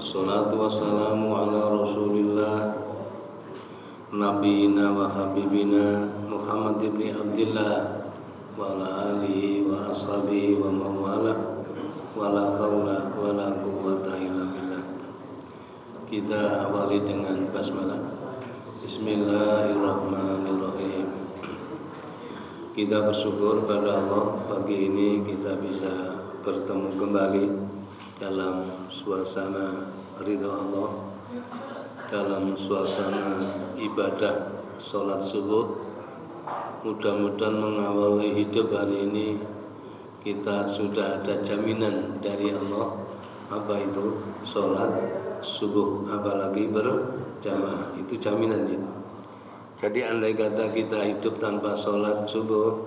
Wassalatu wassalamu ala rasulillah Nabiina wa habibina Muhammad ibn Abdillah wa ala alihi wa ashabihi wa mawala wa la hawla wa la quwwata illa billah. Kita awali dengan basmalah. Bismillahirrahmanirrahim. Kita bersyukur pada Allah, pagi ini kita bisa bertemu kembali dalam suasana ridha Allah, dalam suasana ibadah sholat subuh. Mudah-mudahan mengawali hidup hari ini kita sudah ada jaminan dari Allah. Apa itu? Sholat subuh, apalagi berjamaah, itu jaminannya. Jadi andai kata kita hidup tanpa sholat subuh,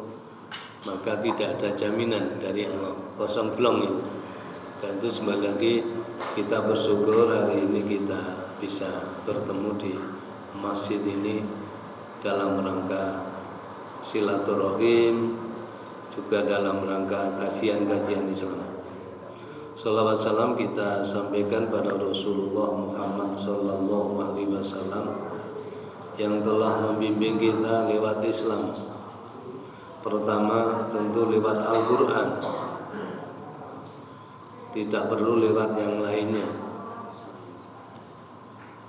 maka tidak ada jaminan dari Allah, kosong blong itu. Dan itu kembali lagi kita bersyukur hari ini kita bisa bertemu di masjid ini dalam rangka silaturahim, juga dalam rangka kajian Islam. Salawat salam kita sampaikan pada Rasulullah Muhammad sallallahu alaihi wasallam yang telah membimbing kita lewat Islam. Pertama tentu lewat Al-Quran, tidak perlu lewat yang lainnya.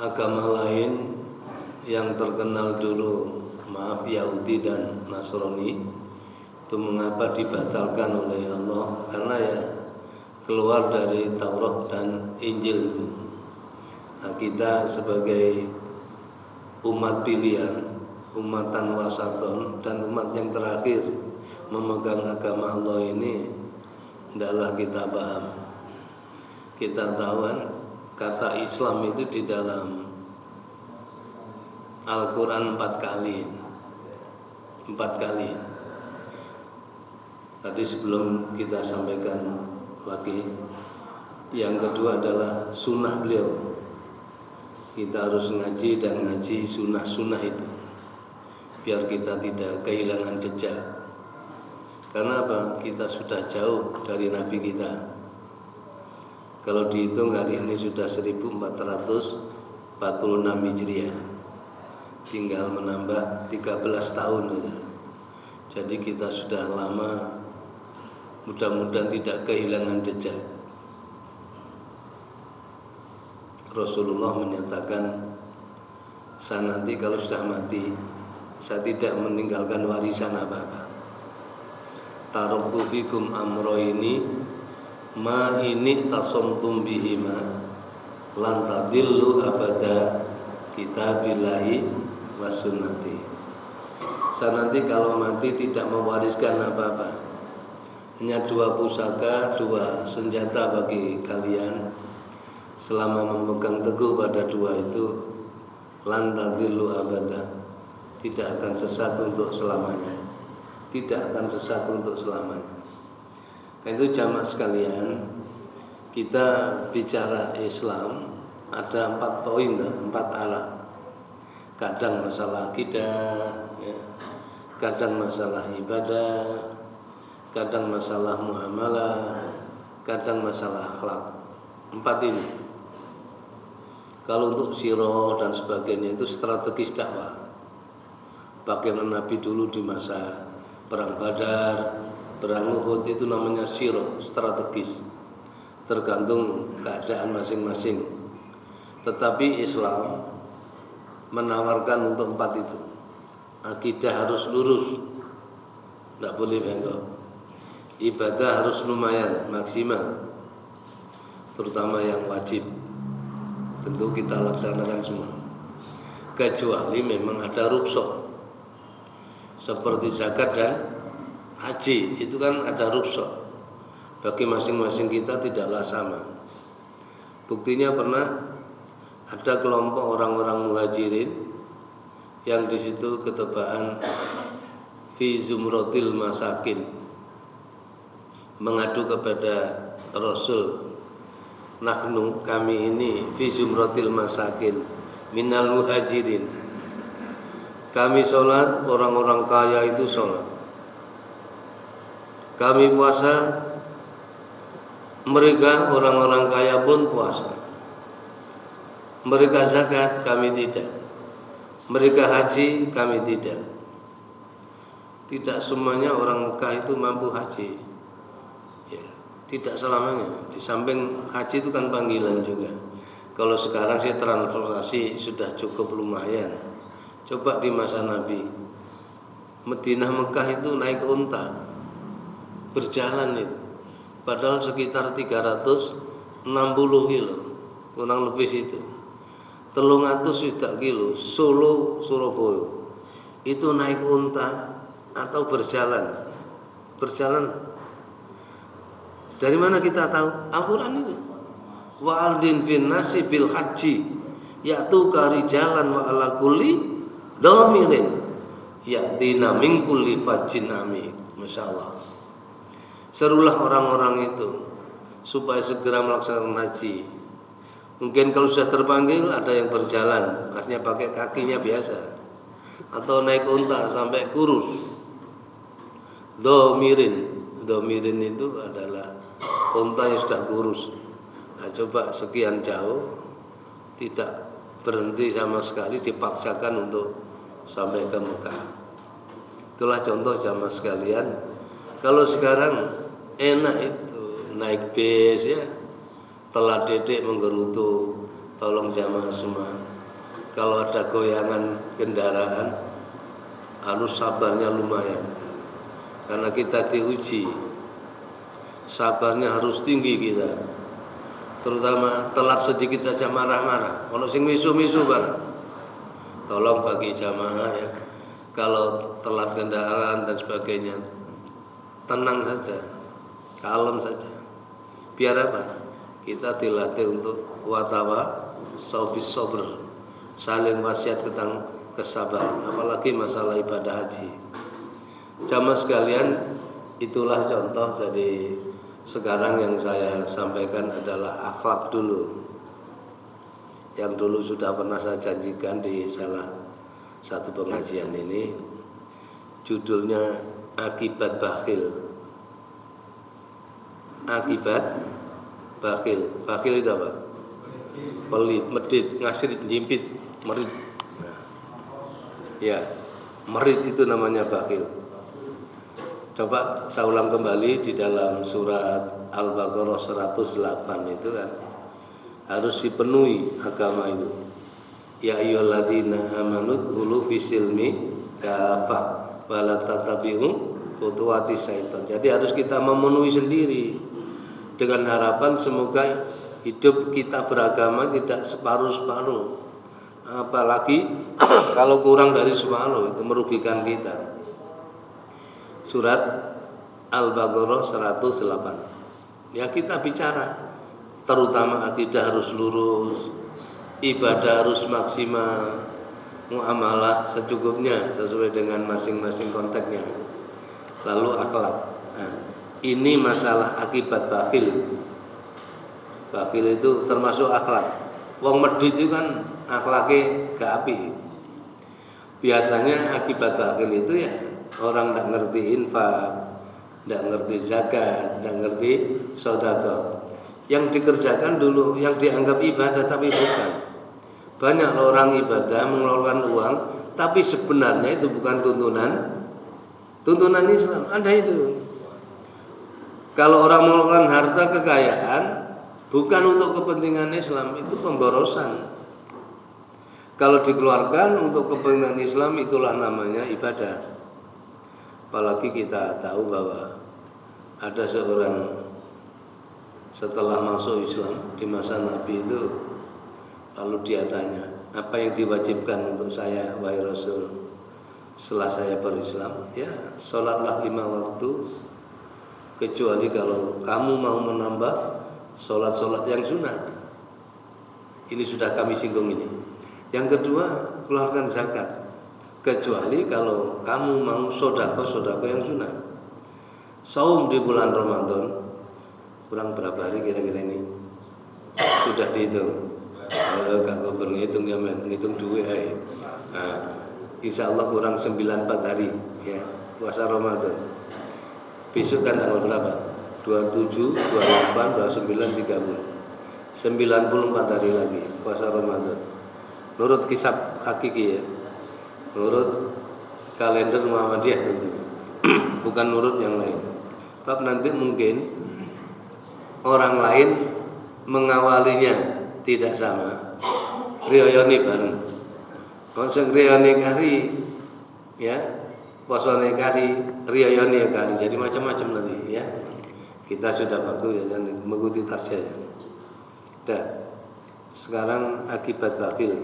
Agama lain yang terkenal dulu, Yahudi dan Nasrani, itu mengapa dibatalkan oleh Allah? Karena ya keluar dari Taurat dan Injil itu. Nah, kita sebagai umat pilihan, umatan wasaton, dan umat yang terakhir memegang agama Allah ini, hendaklah kita paham. Kita tahu kan, kata Islam itu di dalam Al-Quran 4 kali. Tadi sebelum kita sampaikan lagi, yang kedua adalah sunnah beliau. Kita harus ngaji dan ngaji sunnah-sunnah itu, biar kita tidak kehilangan jejak. Karena apa? Kita sudah jauh dari Nabi kita. Kalau dihitung hari ini sudah 1446 Hijriah, tinggal menambah 13 tahun saja. Jadi kita sudah lama, mudah-mudahan tidak kehilangan jejak. Rasulullah menyatakan, saya nanti kalau sudah mati, saya tidak meninggalkan warisan apa-apa. Taraktu fikum amroini ma ini tasomtum bihima lan tadillu abada kitabillahi wa sunnati. Saya nanti kalau mati tidak mewariskan apa-apa, hanya 2 pusaka, 2 senjata bagi kalian. Selama memegang teguh pada 2 itu, lan tadillu abada, tidak akan sesat untuk selamanya. Tidak akan sesat untuk selamanya. Itu jamaah sekalian, kita bicara Islam ada 4 poin, 4 arah. Kadang masalah akidah, ya, kadang masalah ibadah, kadang masalah muamalah, kadang masalah akhlak. 4 ini. Kalau untuk sirah dan sebagainya itu strategis dakwah. Bagaimana Nabi dulu di masa perang Badar, perang Uhud, itu namanya sirah, strategis. Tergantung keadaan masing-masing. Tetapi Islam menawarkan untuk 4 itu. Akidah harus lurus, tidak boleh bengkok. Ibadah harus lumayan, maksimal, terutama yang wajib. Tentu kita laksanakan semua. Kecuali memang ada rukhsah, seperti zakat dan haji, itu kan ada rukhsah. Bagi masing-masing kita tidaklah sama. Buktinya pernah ada kelompok orang-orang muhajirin yang di situ ketebaan fi zumratil masakin, mengadu kepada Rasul, nahnu, kami ini fi zumratil masakin minal muhajirin, kami sholat, orang-orang kaya itu sholat, kami puasa, mereka orang-orang kaya pun puasa. Mereka zakat, kami tidak. Mereka haji, kami tidak. Tidak semuanya orang Mekah itu mampu haji. Ya, tidak selamanya. Di samping haji itu kan panggilan juga. Kalau sekarang sih transportasi sudah cukup lumayan. Coba di masa Nabi, Madinah Mekah itu naik unta, berjalan itu. Padahal sekitar 360 kilo, kurang lebih situ. 300 kilo, Solo Surabaya. Itu naik unta atau berjalan. Berjalan. Dari mana kita tahu? Al-Qur'an itu. Wa aldin fin nasi bil haji yaitu karijalan wa ala kulli dhamirin ya'tina min kulli fajjin amik. Masyaallah. Serulah orang-orang itu supaya segera melaksanakan haji. Mungkin kalau sudah terpanggil ada yang berjalan, artinya pakai kakinya biasa, atau naik unta sampai kurus. Domirin itu adalah unta yang sudah kurus. Nah, coba sekian jauh tidak berhenti sama sekali, dipaksakan untuk sampai ke Mekah. Itulah contoh jamaah sekalian. Kalau sekarang enak itu naik bis ya, telat dedek menggerutu, tolong jamaah semua. Kalau ada goyangan kendaraan harus sabarnya lumayan, karena kita diuji. Sabarnya harus tinggi kita. Terutama telat sedikit saja marah-marah. Kalau sing misu-misu barang. Tolong bagi jamaah ya. Kalau telat kendaraan dan sebagainya, tenang saja, kalem saja. Biar apa? Kita dilatih untuk watawa saubis sabr, saling wasiat tentang kesabaran, apalagi masalah ibadah haji. Jamaah sekalian, itulah contoh. Jadi sekarang yang saya sampaikan adalah akhlak dulu, yang dulu sudah pernah saya janjikan di salah satu pengajian ini. Judulnya akibat bakhil. Akibat bakhil. Bakhil itu apa? Pelit, medit, ngasir, jimpit, merit. Nah, ya, merit itu namanya bakhil. Coba saya ulang kembali di dalam surat Al-Baqarah 108 itu kan harus dipenuhi agama itu. Ya ayyuhalladzina amanu dkhulu fisilmi kafah wa la tattabi'u khutuwati syaitan. Jadi harus kita memenuhi sendiri dengan harapan semoga hidup kita beragama tidak separuh-separuh. Apalagi kalau kurang dari separuh itu merugikan kita. Surat Al-Baqarah 108. Ya, kita bicara terutama akidah harus lurus, ibadah harus maksimal, muamalah secukupnya sesuai dengan masing-masing konteksnya. Lalu akhlak. Nah, ini masalah akibat bakhil. Bakhil itu termasuk akhlak. Wong medit itu kan akhlaknya gak apik. Biasanya akibat bakhil itu ya orang tidak ngerti infak, tidak ngerti zakat, tidak ngerti sedekah. Yang dikerjakan dulu yang dianggap ibadah tapi bukan. Banyak orang ibadah mengeluarkan uang tapi sebenarnya itu bukan tuntunan Islam. Ada itu. Kalau orang mengeluarkan harta kekayaan bukan untuk kepentingan Islam, itu pemborosan. Kalau dikeluarkan untuk kepentingan Islam, itulah namanya ibadah. Apalagi kita tahu bahwa ada seorang setelah masuk Islam di masa Nabi itu, lalu dia tanya, apa yang diwajibkan untuk saya wahai Rasul setelah saya berislam? Ya, sholatlah 5 waktu, kecuali kalau kamu mau menambah sholat-sholat yang sunnah. Ini sudah kami singgung ini. Yang kedua, keluarkan zakat, kecuali kalau kamu mau sodako yang sunnah. Saum di bulan Ramadan, kurang berapa hari kira-kira ini? Sudah dihitung? Gak gue ngitung ya men, ngitung duit aja. Nah, insya Allah kurang 94 hari ya puasa Ramadan. Besok kan tanggal berapa? 27, 28, 29, 30. 94 hari lagi puasa Ramadan. Menurut kisah hakiki ya. Menurut kalender Muhammadiyah tentunya. Bukan menurut yang lain. Sebab nanti mungkin orang lain mengawalinya tidak sama. Riyayani bareng. Konsep riyayani kari ya, posone kari, riyayani kari. Jadi macam-macam nanti ya. Kita sudah bagus ya dan mengikuti tarjah. Dah. Sekarang akibat bakhil.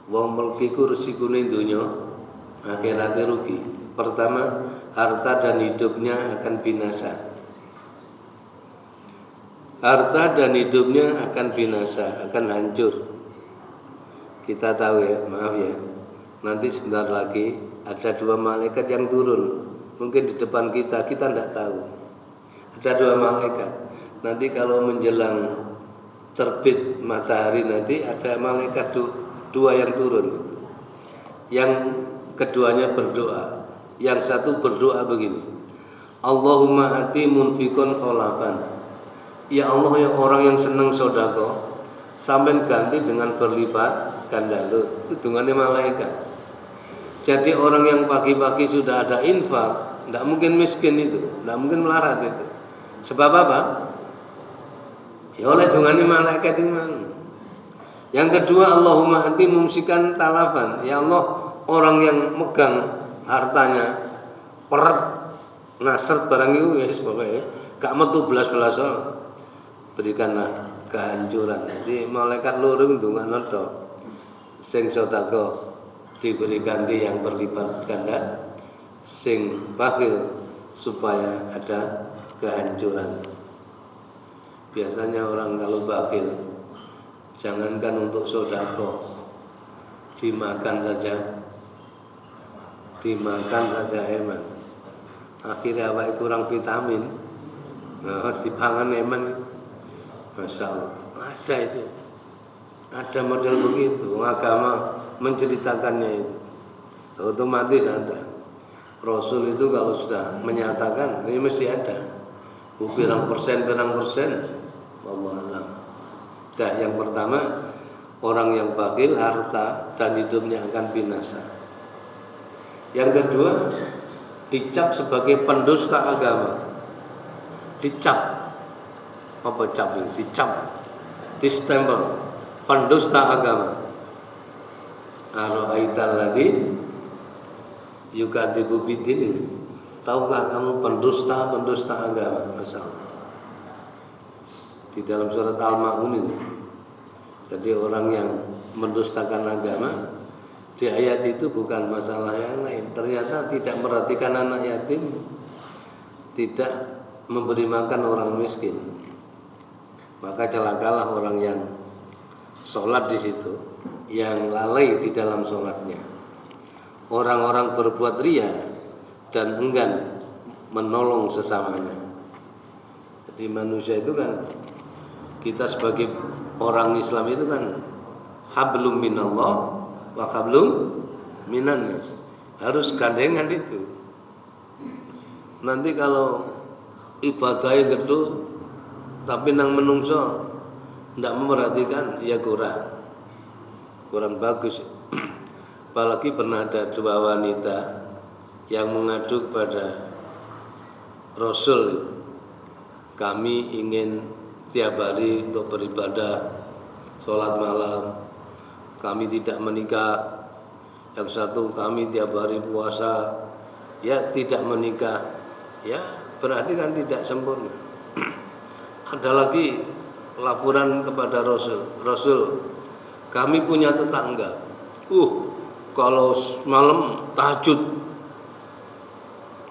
Wong melkiku resikune dunya, akhiratnya rugi. Pertama, harta dan hidupnya akan binasa. Harta dan hidupnya akan binasa, akan hancur. Kita tahu ya, maaf ya. Nanti sebentar lagi ada 2 malaikat yang turun. Mungkin di depan kita tidak tahu. Ada 2 malaikat. Nanti kalau menjelang terbit matahari nanti ada malaikat 2 yang turun. Yang keduanya berdoa. Yang satu berdoa begini. Allahumma ati munfikon kholafan. Ya Allah, ya orang yang senang sodako, sampai ganti dengan berlipat ganda. Hitungannya malaikat. Jadi orang yang pagi-pagi sudah ada infak, tidak mungkin miskin itu, tidak mungkin melarat itu. Sebab apa? Ya oleh hitungannya malaikat itu. Yang kedua, Allahumma anti mumsikan talafan. Ya Allah, orang yang megang hartanya peret nasr barang itu ya sebabnya gak metu belas-belas berikanlah kehancuran. Jadi malaikat loro ndongakno tok. Sing sedekah diberi ganti yang berlipat ganda, sing bakhil supaya ada kehancuran. Biasanya orang kalau bakhil, jangankan untuk sedekah, dimakan saja eman. Akhirnya awake kurang vitamin. Nah, dipangan eman. Masya Allah. Ada itu. Ada model begitu. Agama menceritakannya itu. Otomatis ada. Rasul itu kalau sudah menyatakan ini mesti ada. Pirang persen. Wallahu a'lam. Dah, yang pertama, orang yang bakhil harta dan hidupnya akan binasa. Yang kedua, dicap sebagai pendusta agama. Dicap. Apa cap ini? Dicap. Distempel. Pendusta agama. Ara'aital ladzi yukadzibu bid-din. Tahukah kamu pendusta agama? Masalah. Di dalam surat Al-Ma'un ini. Jadi orang yang mendustakan agama di ayat itu bukan masalah yang lain. Ternyata tidak memperhatikan anak yatim, tidak memberi makan orang miskin. Maka celakalah orang yang sholat di situ, yang lalai di dalam sholatnya. Orang-orang berbuat ria dan enggan menolong sesamanya. Jadi manusia itu kan, kita sebagai orang Islam itu kan hablum minallah wa hablum minan nas. Harus gandengan itu. Nanti kalau ibadahnya gedhe tapi nang menungso ndak memperhatikan, ya kurang bagus. Apalagi pernah ada 2 wanita yang mengadu kepada Rasul, kami ingin tiap hari untuk beribadah, sholat malam, kami tidak menikah. Yang satu, kami tiap hari puasa, ya tidak menikah, ya berarti kan tidak sempurna. Ada lagi laporan kepada Rasul, kami punya tetangga, kalau malam tahajud,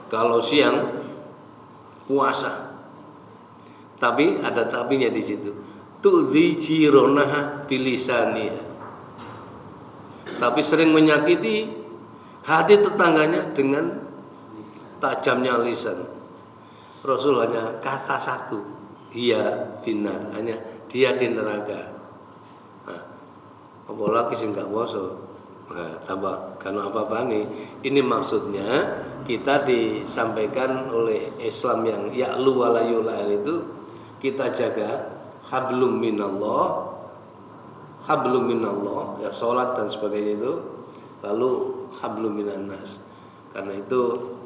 kalau siang puasa. Tapi ada tapinya di situ. Tu'zi jironaha bilisaniha. Tapi sering menyakiti hati tetangganya dengan tajamnya lisan. Rasul hanya kata satu, iya binar, hanya dia di neraka. Nah, apalagi sing gak poso. Nah, tambah karena apa-apa nih. Ini maksudnya kita disampaikan oleh Islam yang ya'lu wa la yul'an itu, kita jaga hablum minallah, ya sholat dan sebagainya itu, lalu hablum minannas. Karena itu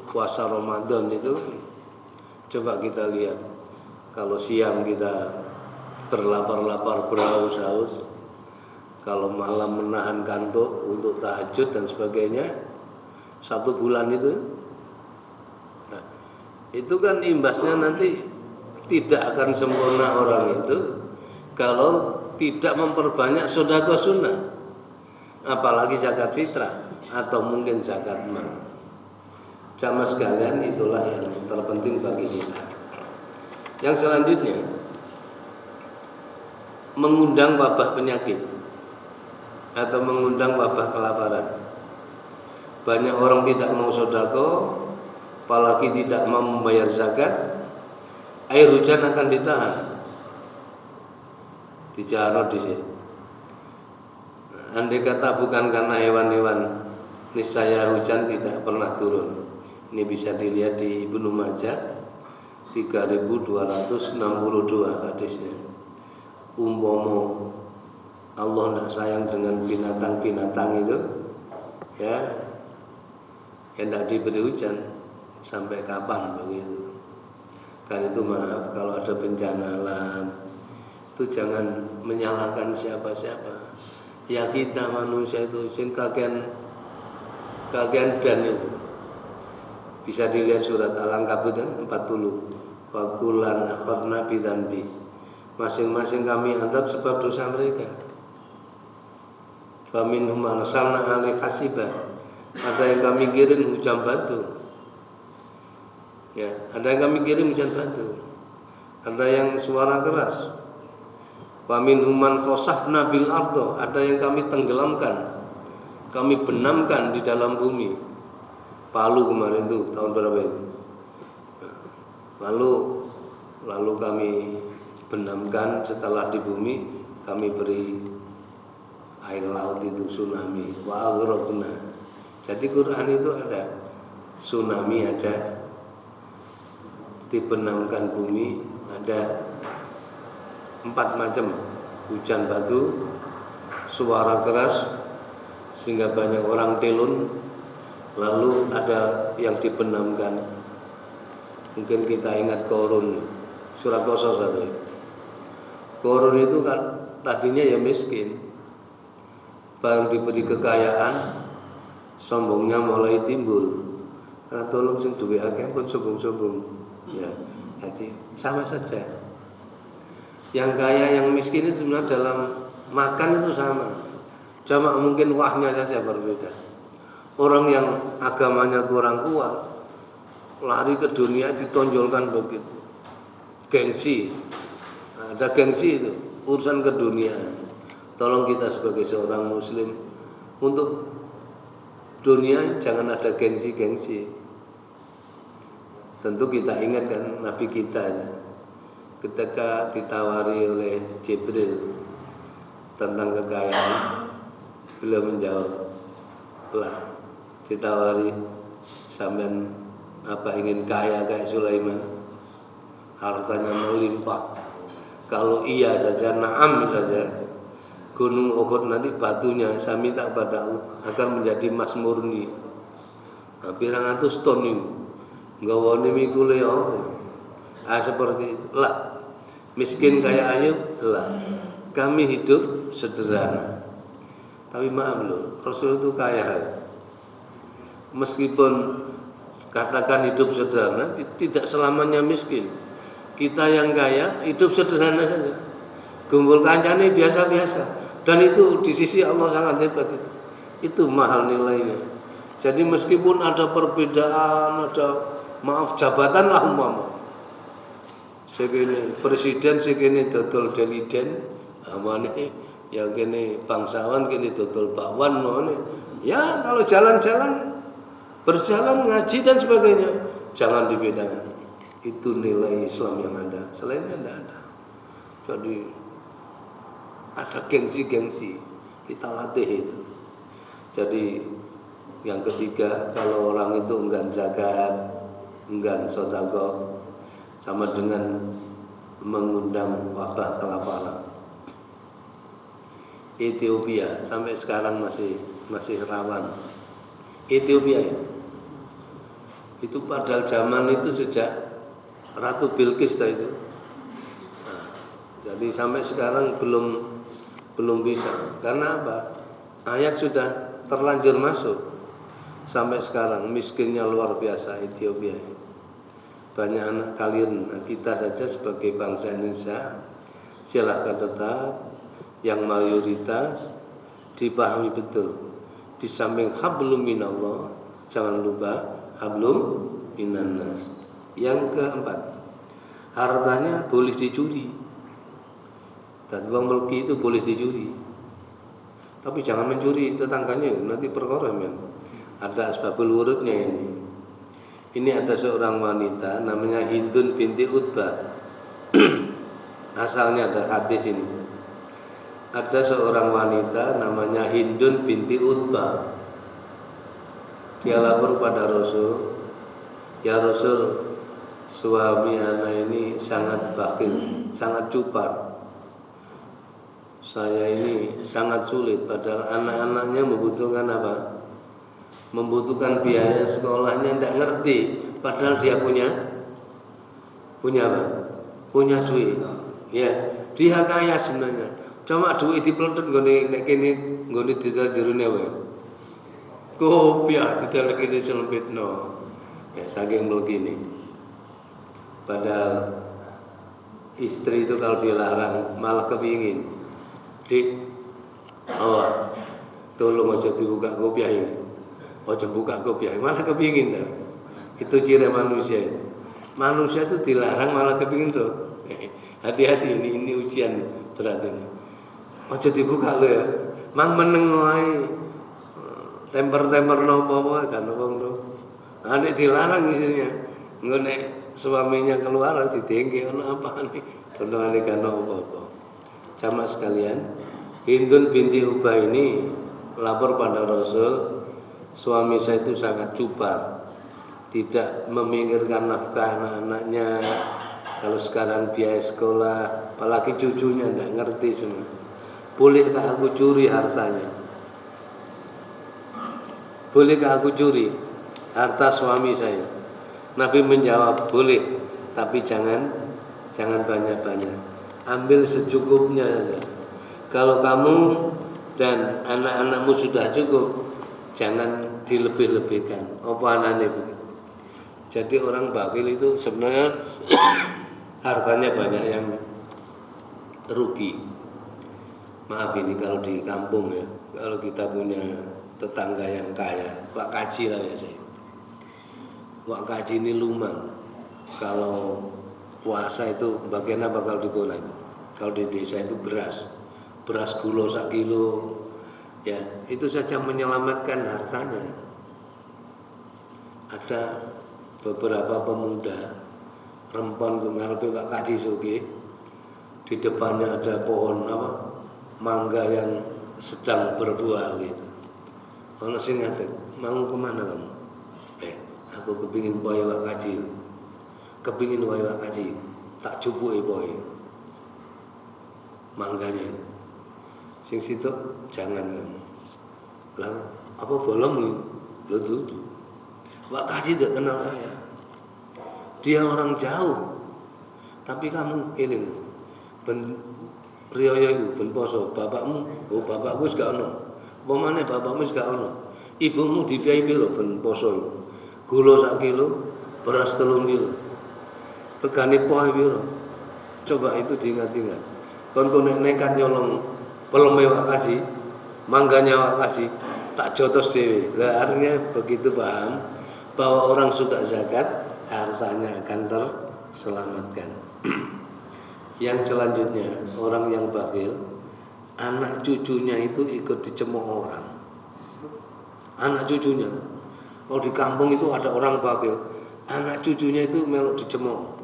puasa Ramadan itu coba kita lihat, kalau siang kita berlapar-lapar, berhaus-haus, kalau malam menahan kantuk untuk tahajud dan sebagainya, 1 bulan itu, nah, itu kan imbasnya nanti tidak akan sempurna orang itu kalau tidak memperbanyak sedekah sunnah, apalagi zakat fitrah atau mungkin zakat mal. Jamaah sekalian, itulah yang terpenting bagi kita. Yang selanjutnya, mengundang wabah penyakit atau mengundang wabah kelaparan. Banyak orang tidak mau sedekah, apalagi tidak mau membayar zakat. Air hujan akan ditahan, dijarah di sini. Andai kata bukan karena hewan-hewan, niscaya hujan tidak pernah turun. Ini bisa dilihat di Ibnu Majah 3262 hadisnya. Umpama Allah tidak sayang dengan binatang-binatang itu, ya tidak diberi hujan. Sampai kapan begitu? Kan itu maaf, kalau ada bencana alam itu jangan menyalahkan siapa-siapa. Ya kita manusia itu sing kagian dan itu. Bisa dilihat surat Al-Ankabut 40. Fakulan akhadna bidzanbi. Masing-masing kami azab sebab dosa mereka. Fa minhum arsalna alaihi hasiba. Ada yang kami kirim hujan batu. Ya, ada yang kami kirim hujan batu. Ada yang suara keras. Wa minhum man khasafna bil ardo. Ada yang kami tenggelamkan, kami benamkan di dalam bumi. Palu kemarin itu tahun berapa itu? Lalu kami benamkan, setelah di bumi kami beri air laut itu tsunami. Wa aghraqna. Jadi Quran itu ada tsunami, ada dibenamkan bumi, ada 4 macam, hujan batu, suara keras sehingga banyak orang telun, lalu ada yang dibenamkan. Mungkin kita ingat Qarun, surat Qasas tadi. Qarun itu kan tadinya ya miskin, baru diberi kekayaan, sombongnya mulai timbul. Karena tolong sing duwe akeh pun sombong-sombong. Ya, jadi sama saja. Yang kaya, yang miskin itu sebenarnya dalam makan itu sama. Cuma mungkin wahnya saja berbeda. Orang yang agamanya kurang kuat, lari ke dunia ditonjolkan begitu. Gengsi. Ada gengsi itu, urusan ke dunia. Tolong kita sebagai seorang muslim, untuk dunia jangan ada gengsi-gengsi. Tentu kita ingat kan Nabi kita ketika ditawari oleh Jibril tentang kekayaan, beliau menjawab, lah ditawari sampean apa ingin kaya kayak Sulaiman, hartanya melimpah. Kalau iya saja, na'am saja, gunung Uhud nanti batunya saya minta pada Allah akan menjadi emas murni. Pirang atus ton itu nggawane mikule apa? Seperti lah. Miskin kaya Ayub, lah. Kami hidup sederhana. Tapi maaf loh, Rasul itu kaya. Meskipun katakan hidup sederhana, tidak selamanya miskin. Kita yang kaya hidup sederhana saja. Gumpul kancane biasa-biasa. Dan itu di sisi Allah sangat hebat itu. Itu mahal nilainya. Jadi meskipun ada perbedaan, ada maaf jabatan lah umpama. Segini presiden, segini dodol deliden, amane ya gini bangsawan, gini dodol bakwan ngono. Ya kalau jalan-jalan, berjalan ngaji dan sebagainya, jangan dibedakan. Itu nilai Islam yang ada. Selainnya tidak ada. Jadi ada gengsi-gengsi, kita latih itu. Jadi yang ketiga, kalau orang itu enggan zakat, enggan sedekah, sama dengan mengundang wabah kelaparan. Ethiopia sampai sekarang masih rawan. Ethiopia itu padahal zaman itu sejak Ratu Bilqis itu. Nah, jadi sampai sekarang belum bisa. Karena apa? Ayat sudah terlanjur masuk. Sampai sekarang miskinnya luar biasa Ethiopia. Banyak anak kalian, kita saja sebagai bangsa Indonesia silakan tetap yang mayoritas dipahami betul. Di samping hablum minallah, jangan lupa hablum minannas. Yang keempat, hartanya boleh dicuri. Dan uang mulki itu boleh dicuri. Tapi jangan mencuri tetangganya, nanti perkara men. Ada asbabul wurudnya ini. Ini ada seorang wanita namanya Hindun binti Utbah. Asalnya ada hadis ini. Ada seorang wanita namanya Hindun binti Utbah. Dia lapor pada Rasul, ya Rasul, suami anak ini sangat bakhil, sangat cupar. Saya ini sangat sulit, padahal anak-anaknya membutuhkan apa? Membutuhkan biaya sekolahnya, tidak ngerti. Padahal dia punya apa? Punya duit. Ya, dia kaya sebenarnya. Cuma duit dipeletet nggone nek kene nggone didal jerone wae. Kopiah didal kene selempitno. Ya saking mlekine. Padahal istri itu kalau dilarang malah kepingin. Dik, oh, tolong aja dibuka kopiah ini. Aja buka kopiah, malah kepingin dah. Itu ciri manusia. Manusia itu dilarang malah kepingin tuh. Hati-hati ini ujian berat ini. Aja dibuka lo ya. Mang meneng wae. Temper-temper nopo kan wong to. Nek dilarang isinya. Engko nek suaminya keluar didengke ono apane. Dondongane kan apa-apa. Jamaah sekalian, Hindun binti Ubah ini lapor pada Rasul, suami saya itu sangat cupar, tidak memikirkan nafkah anak-anaknya. Kalau sekarang biaya sekolah, apalagi cucunya tidak ngerti semua. Bolehkah aku curi hartanya? Bolehkah aku curi harta suami saya? Nabi menjawab, boleh, tapi jangan banyak-banyak. Ambil secukupnya saja. Kalau kamu dan anak-anakmu sudah cukup, jangan dilebih-lebihkan. Apa anane begitu? Jadi orang bakhil itu sebenarnya hartanya banyak yang rugi. Maaf ini kalau di kampung ya, kalau kita punya tetangga yang kaya, Pak Kaji lah ya saya. Pak Kaji ini luman. Kalau puasa itu bagian apa kalau di kota? Kalau di desa itu beras gula 1 kilo, ya itu saja menyelamatkan hartanya. Ada beberapa pemuda rempon ke ngarepe Pak Kaji Sugi, di depannya ada pohon apa? Mangga yang sedang berbuah gitu. Ono sing ngatek, mau kemana kamu? Aku kepingin boy Pak Kaji. Kepingin boy Pak Kaji. Tak cupuke boy. Mangganya. Sing situ jangan kamu. Lah, apa bolong lho tuh. Pak Kaji tidak kenal saya. Dia orang jauh. Tapi kamu eling. Ben riyo iku ben poso, bapakmu, oh bapakku wis gak ono. Apa maneh bapakmu wis gak ono. Ibumu di VIP lho ben poso iku. Gula 1 kilo, beras 3 kilo. Regane poe piro? Coba itu diingat-ingat. Kon nekat nyolong peleme Pak Kaji, mangganya Pak Kaji, tak jotos dhewe. Lah artinya begitu paham bahwa orang suka zakat, hartanya akan terselamatkan. Yang selanjutnya, orang yang bakhil, anak cucunya itu ikut dicemooh orang. Anak cucunya. Kalau di kampung itu ada orang bakhil, anak cucunya itu melok dicemooh.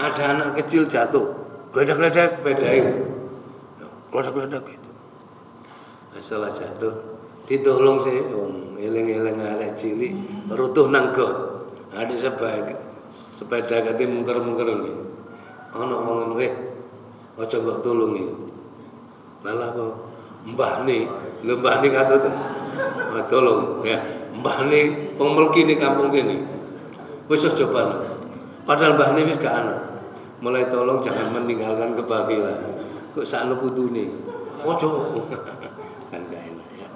Ada anak kecil jatuh, geledak-geledak bedain. Geledak-geledak gitu. Masalah jatuh, ditolong sih, eling-eling arek cilik, rutuh nang got. Ada sepeda kate mungker-mungker iki. ana wong ngene aja mbok tulung iki. Lah apa mbahne, lho mbahne katut. Tolong ya, mbahne wong melkine kampung kene. Wis coba. Padahal mbahne wis gak ana. Mulai tolong jangan meninggalkan kebabilan. Kok sakno putune. Ojo. Kan gak enak ya.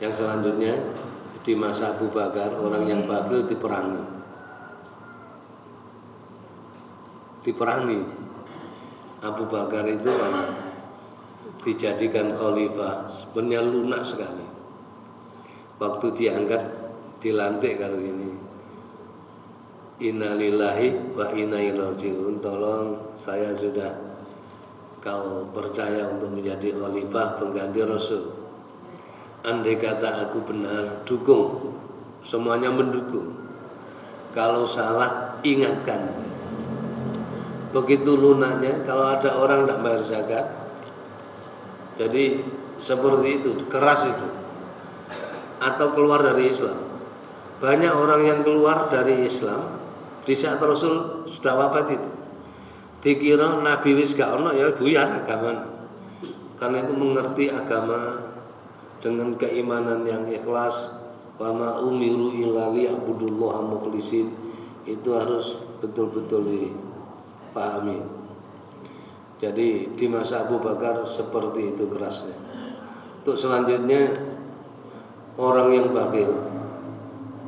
Yang selanjutnya di masa Abu Bakar orang yang bakhil diperangi. Abu Bakar itu kan dijadikan khalifah sebenarnya lunak sekali. Waktu diangkat dilantik kalau ini, innalillahi wa inna ilaihi raji'un. Tolong saya sudah kau percaya untuk menjadi khalifah pengganti Rasul. Andai kata aku benar, dukung. Semuanya mendukung. Kalau salah, ingatkan. Begitu lunaknya, kalau ada orang tidak bayar zakat, jadi seperti itu, keras itu. Atau keluar dari Islam. Banyak orang yang keluar dari Islam di saat Rasul sudah wafat itu. Dikira Nabi wis gak ono ya buyar agama. Karena itu mengerti agama dengan keimanan yang ikhlas, wa ma umiru illa liya'budullaha mukhlishin, itu harus betul-betul dipahami. Jadi di masa Abu Bakar seperti itu kerasnya. Untuk selanjutnya orang yang bakhil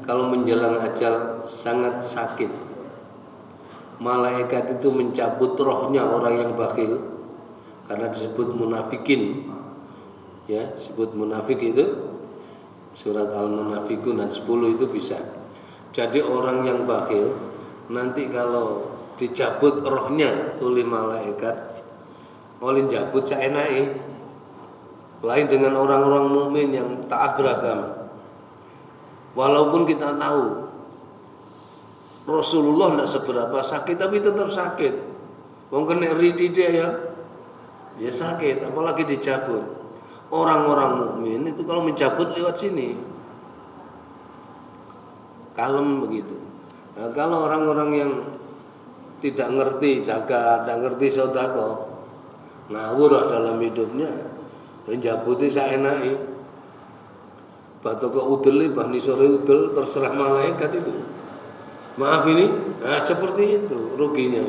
kalau menjelang ajal sangat sakit. Malaikat itu mencabut rohnya orang yang bakhil karena disebut munafikin. Ya, disebut munafik itu surat Al-Munafikun ayat 10 itu bisa. Jadi orang yang bakhil nanti kalau dicabut rohnya oleh malaikat, oleh cabut saenake. Lain dengan orang-orang mukmin yang taat beragama. Walaupun kita tahu Rasulullah tidak seberapa sakit, tapi tetap sakit. Wong kena ridide ya sakit, apalagi dicabut. Orang-orang mukmin itu kalau mencabut lewat sini kalem begitu. Nah, kalau orang-orang yang tidak ngerti zakat, tidak ngerti sedekah, ngawur dalam hidupnya, menjabuti saenake. Batu ke udel, bahni sore udel, terserah malaikat itu. Maaf ini, nah seperti itu ruginya.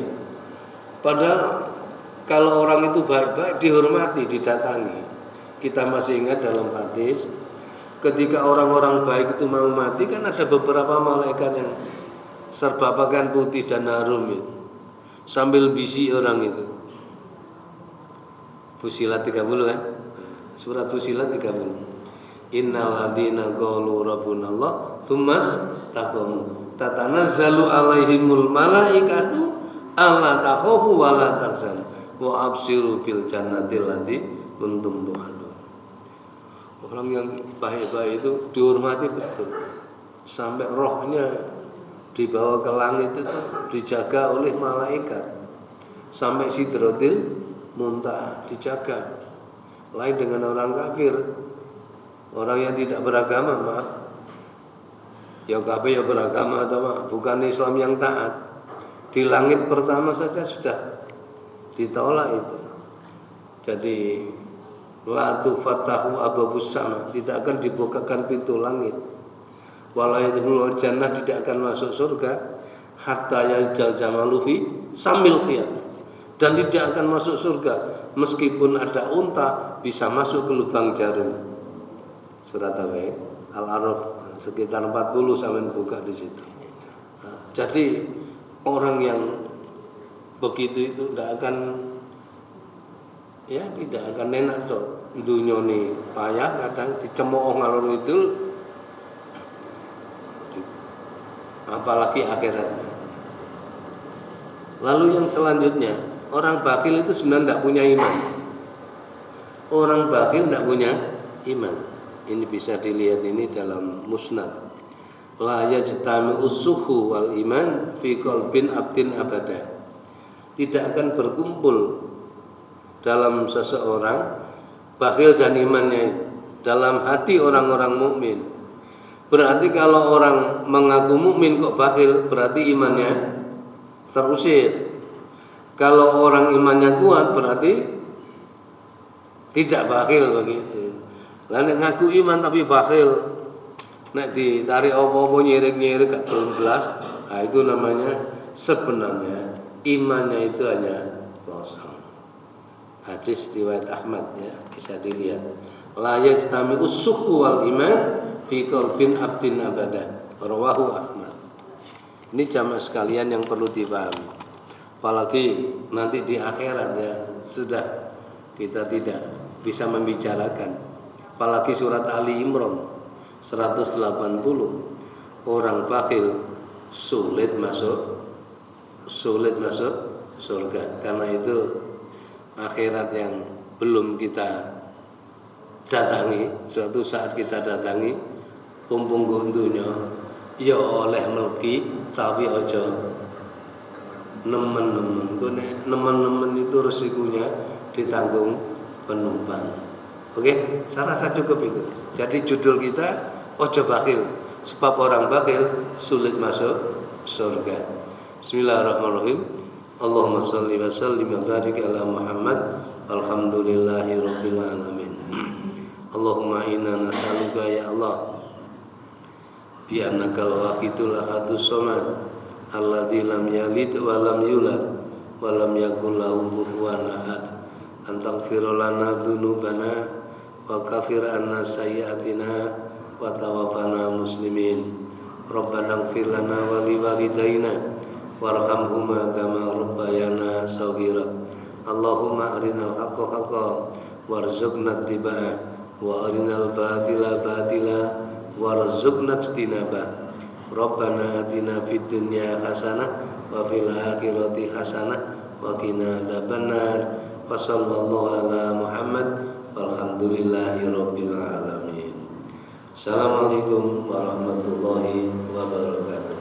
Padahal kalau orang itu baik-baik dihormati, didatangi. Kita masih ingat dalam hadis, ketika orang-orang baik itu mau mati kan ada beberapa malaikat yang serba pakaian putih dan harum itu, sambil bisi orang itu. Fusilat 30 kan? Surat Fusilat 30. Innal ladzina qalu rabbunallah tsummas taqamu tatanazzalu alaihimul malaikatu alla takhafu wa la tahzanu wa abshiru bil jannati allati kuntum tu'adun. Orang yang baik-baik itu dihormati betul. Sampai rohnya dibawa ke langit itu dijaga oleh malaikat. Sampai Sidratil Muntaha dijaga. Lain dengan orang kafir, orang yang tidak beragama, maaf. Ya kafir ya beragama atau maaf, bukan Islam yang taat. Di langit pertama saja sudah ditolak itu. Jadi la tufatahu abwabus sama, tidak akan dibukakan pintu langit. Wala yadkhulul jannah, tidak akan masuk surga hatta yajal jamalu fi samil khiyat. Dan tidak akan masuk surga meskipun ada unta bisa masuk ke lubang jarum. Surat Al-A'raf sekitar 40 sampai buka di situ. Nah, jadi orang yang begitu itu tidak akan enak tuh. Dunia ini payah, kadang dicemooh ngalor itu, apalagi akhirat. Lalu yang selanjutnya, orang bakhil itu sebenarnya tidak punya iman. Orang bakhil tidak punya iman. Ini bisa dilihat ini dalam Musnad. La yajtami'u suhu wal iman fi qalbin abdin abada. Tidak akan berkumpul dalam seseorang bakhil dan imannya dalam hati orang-orang mukmin Berarti kalau orang mengaku mukmin kok bakhil, berarti imannya terusir. Kalau orang imannya kuat berarti tidak bakhil begitu. Lah nek ngaku iman tapi bakhil, nek ditarik apa-apa nyirik-nyirik gak turun belas, nah itu namanya sebenarnya imannya itu hanya kosong. Hadis riwayat Ahmad ya, bisa dilihat. La yastami'us sukhu wal iman fi qalbin abdin abada. Rawahu Ahmad. Ini jamaah sekalian yang perlu dipahami. Apalagi nanti di akhirat ya, sudah kita tidak bisa membicarakan. Apalagi surat Ali Imran 180, orang bakhil sulit masuk surga. Karena itu akhirat yang belum kita datangi, suatu saat kita datangi, kumpung gundunya ya oleh melki tapi aja nemen-nemen itu resikonya ditanggung penumpang. Oke, saya rasa cukup itu. Jadi judul kita ojo bakhil, sebab orang bakhil sulit masuk surga. Bismillahirrahmanirrahim. Allahumma shalli wa sallim wa barik ala Muhammad. Alhamdulillahirabbil alamin. Allahumma inna nas'aluka ya Allah bi annakal wahidul ahadus samad alladzi lam yalid wa lam yulad wa lam yakul lahu kufuwan ahad. Antaghfir lana dzunubana wa kafir anna sayyi'atina wa tawaffana muslimin. Rabbana ighfir lana wa li walidayna warhamhuma kama rabbayana shaghira. Allahumma arinal haqqa haqqan warzuqna ittiba'ah wa arinal batila batila warzuqna ijtinabah. Rabbana atina fid dunya hasanah wa fil akhirati hasanah wa qina adzabannar. Wa sallallahu ala Muhammad walhamdulillahi rabbil alamin. Assalamualaikum warahmatullahi wabarakatuh.